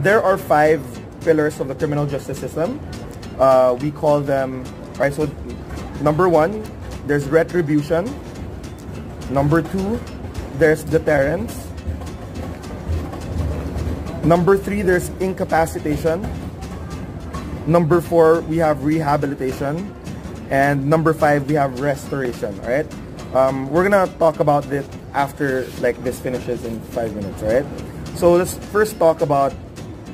there are 5 pillars of the criminal justice system. We call them, right, so number 1, there's retribution. Number 2, there's deterrence. Number 3, there's incapacitation. Number 4, we have rehabilitation. And number 5, we have restoration, right? We're gonna talk about this after like this finishes in 5 minutes, right? So let's first talk about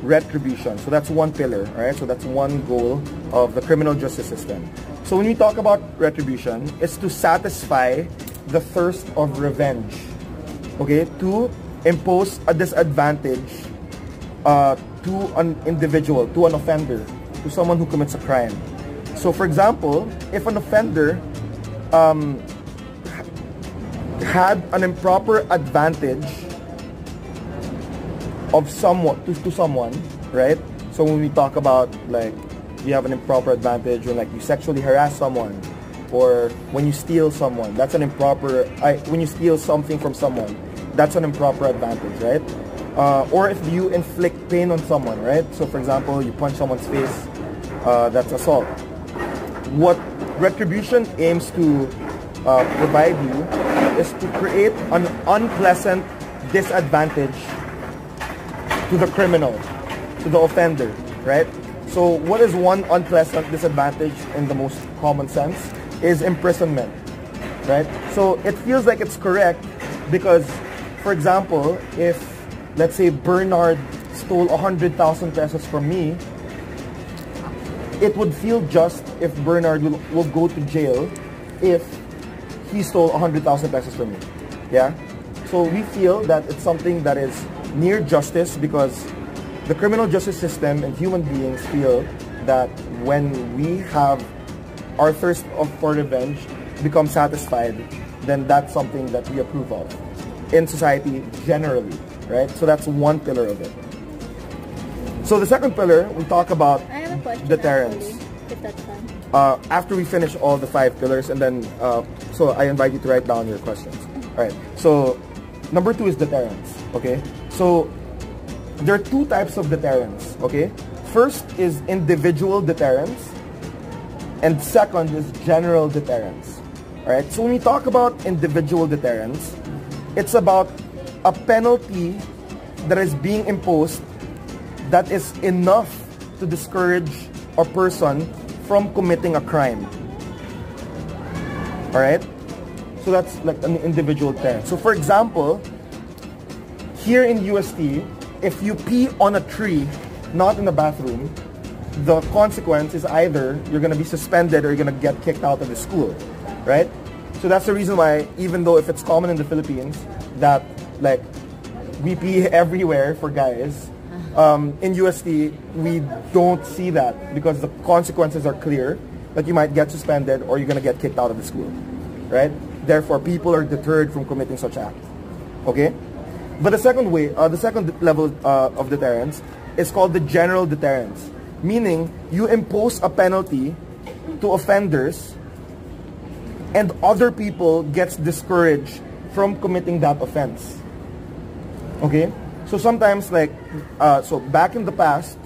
retribution. So that's one pillar, right? So that's one goal of the criminal justice system. So when we talk about retribution, it's to satisfy the thirst of revenge, okay? To impose a disadvantage to an individual, to an offender, to someone who commits a crime. So for example, if an offender had an improper advantage of someone to someone, right? So when we talk about like you have an improper advantage when like you sexually harass someone, or when you steal someone, that's an improper. When you steal something from someone, that's an improper advantage, right? Or if you inflict pain on someone, right? So for example, you punch someone's face, that's assault. What retribution aims to provide you is to create an unpleasant disadvantage to the criminal, to the offender, right? So what is one unpleasant disadvantage in the most common sense is imprisonment, right? So it feels like it's correct because, for example, if let's say Bernard stole 100,000 pesos from me, it would feel just if Bernard will go to jail if he stole 100,000 pesos from me. Yeah? So we feel that it's something that is near justice because the criminal justice system and human beings feel that when we have our thirst for revenge become satisfied, then that's something that we approve of in society generally, right? So that's one pillar of it. So the second pillar, we talk about deterrence. Actually, if that's fine. After we finish all the 5 pillars, and then, so I invite you to write down your questions. All right, so number 2 is deterrence, okay? So there are 2 types of deterrence, okay? First is individual deterrence, and second is general deterrence, all right? So when we talk about individual deterrence, it's about a penalty that is being imposed that is enough to discourage a person from committing a crime. Alright? So that's like an individual deterrent. So for example, here in UST, if you pee on a tree, not in the bathroom, the consequence is either you're going to be suspended or you're going to get kicked out of the school. Right? So that's the reason why, even though if it's common in the Philippines, that like we pee everywhere for guys, in UST, we don't see that because the consequences are clear that you might get suspended or you're going to get kicked out of the school, right? Therefore, people are deterred from committing such acts, okay? But the second way, the second level of deterrence is called the general deterrence, meaning you impose a penalty to offenders and other people gets discouraged from committing that offense, okay? So sometimes like, so back in the past,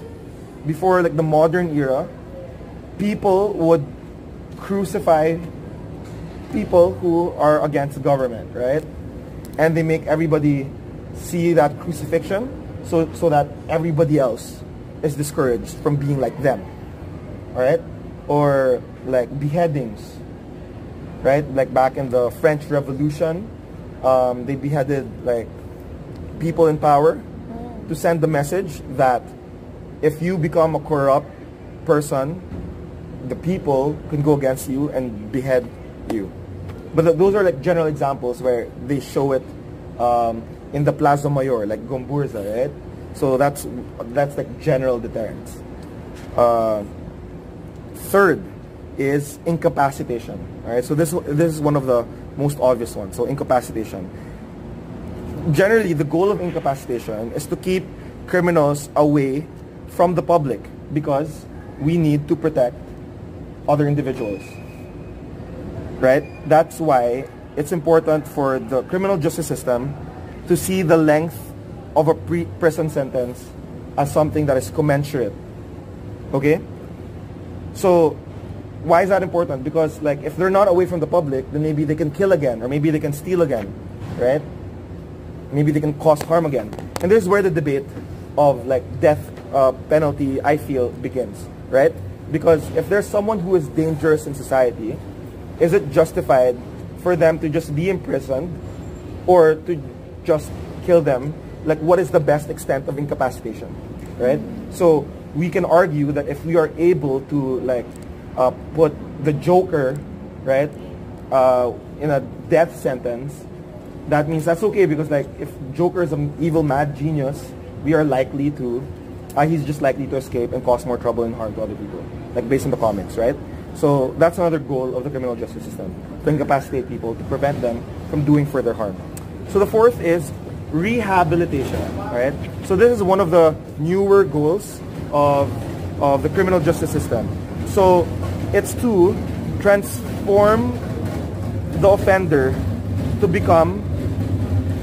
before like the modern era, people would crucify people who are against the government, right? And they make everybody see that crucifixion so that everybody else is discouraged from being like them, all right? Or like beheadings, right? Like back in the French Revolution, they beheaded like people in power to send the message that if you become a corrupt person, the people can go against you and behead you. But those are like general examples where they show it in the Plaza Mayor, like Gomburza, right? So that's like general deterrence. Third is incapacitation. All right, so this is one of the most obvious ones. So incapacitation. Generally, the goal of incapacitation is to keep criminals away from the public because we need to protect other individuals, right? That's why it's important for the criminal justice system to see the length of a prison sentence as something that is commensurate. Okay? So why is that important? Because like if they're not away from the public, then maybe they can kill again, or maybe they can steal again, right? Maybe they can cause harm again. And this is where the debate of like death penalty, I feel, begins, right? Because if there's someone who is dangerous in society, is it justified for them to just be imprisoned or to just kill them? Like, what is the best extent of incapacitation, right? So we can argue that if we are able to like put the Joker, right, in a death sentence, that means that's okay, because like if Joker is an evil mad genius, we are likely to, he's just likely to escape and cause more trouble and harm to other people, like based on the comics, right? So that's another goal of the criminal justice system, to incapacitate people, to prevent them from doing further harm. So the fourth is rehabilitation, right? So this is one of the newer goals of the criminal justice system. So it's to transform the offender to become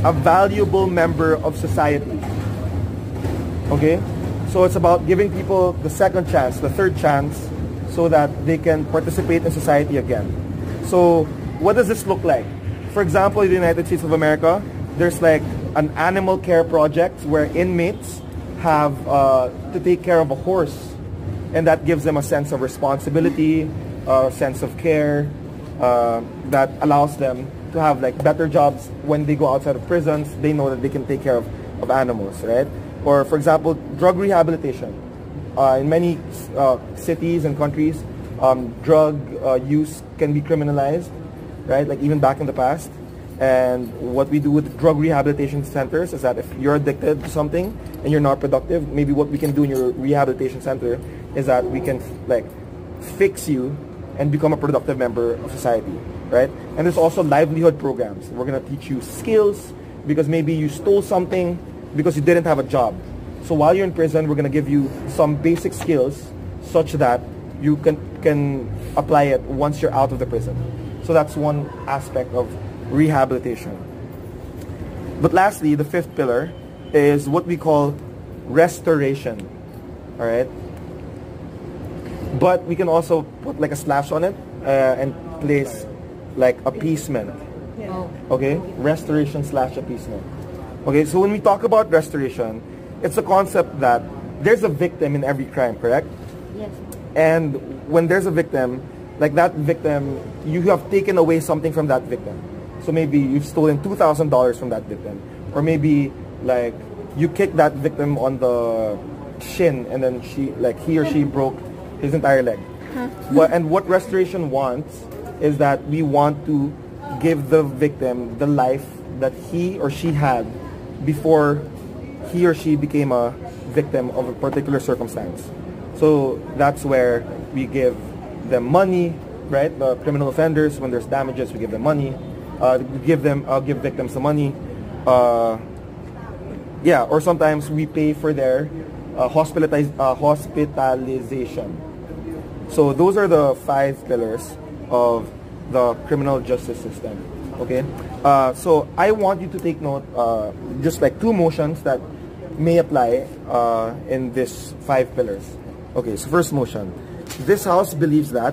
a valuable member of society. Okay? So it's about giving people the second chance, the third chance, so that they can participate in society again. So what does this look like? For example, in the United States of America, there's like an animal care project where inmates have to take care of a horse, and that gives them a sense of responsibility, a sense of care, that allows them to have like better jobs when they go outside of prisons. They know that they can take care of animals, right? Or for example, drug rehabilitation. In many cities and countries, drug use can be criminalized, right? Like even back in the past. And what we do with drug rehabilitation centers is that if you're addicted to something and you're not productive, maybe what we can do in your rehabilitation center is that we can like fix you and become a productive member of society, right? And there's also livelihood programs. We're gonna teach you skills, because maybe you stole something because you didn't have a job. So while you're in prison, we're gonna give you some basic skills such that you can apply it once you're out of the prison. So that's one aspect of rehabilitation. But lastly, the fifth pillar is what we call restoration. All right? But we can also put like a slash on it and place like appeasement. Okay? Restoration / appeasement. Okay, so when we talk about restoration, it's a concept that there's a victim in every crime, correct? Yes. And when there's a victim, like that victim, you have taken away something from that victim. So maybe you've stolen $2,000 from that victim. Or maybe like you kicked that victim on the shin and then he or she broke his entire leg. And what restoration wants is that we want to give the victim the life that he or she had before he or she became a victim of a particular circumstance. So that's where we give them money, right? The criminal offenders, when there's damages, we give them money. Give victims the money. Yeah, or sometimes we pay for their hospitalization. So those are the 5 pillars of the criminal justice system. Okay, so I want you to take note, just like 2 motions that may apply in these 5 pillars. Okay, so first motion: this House believes that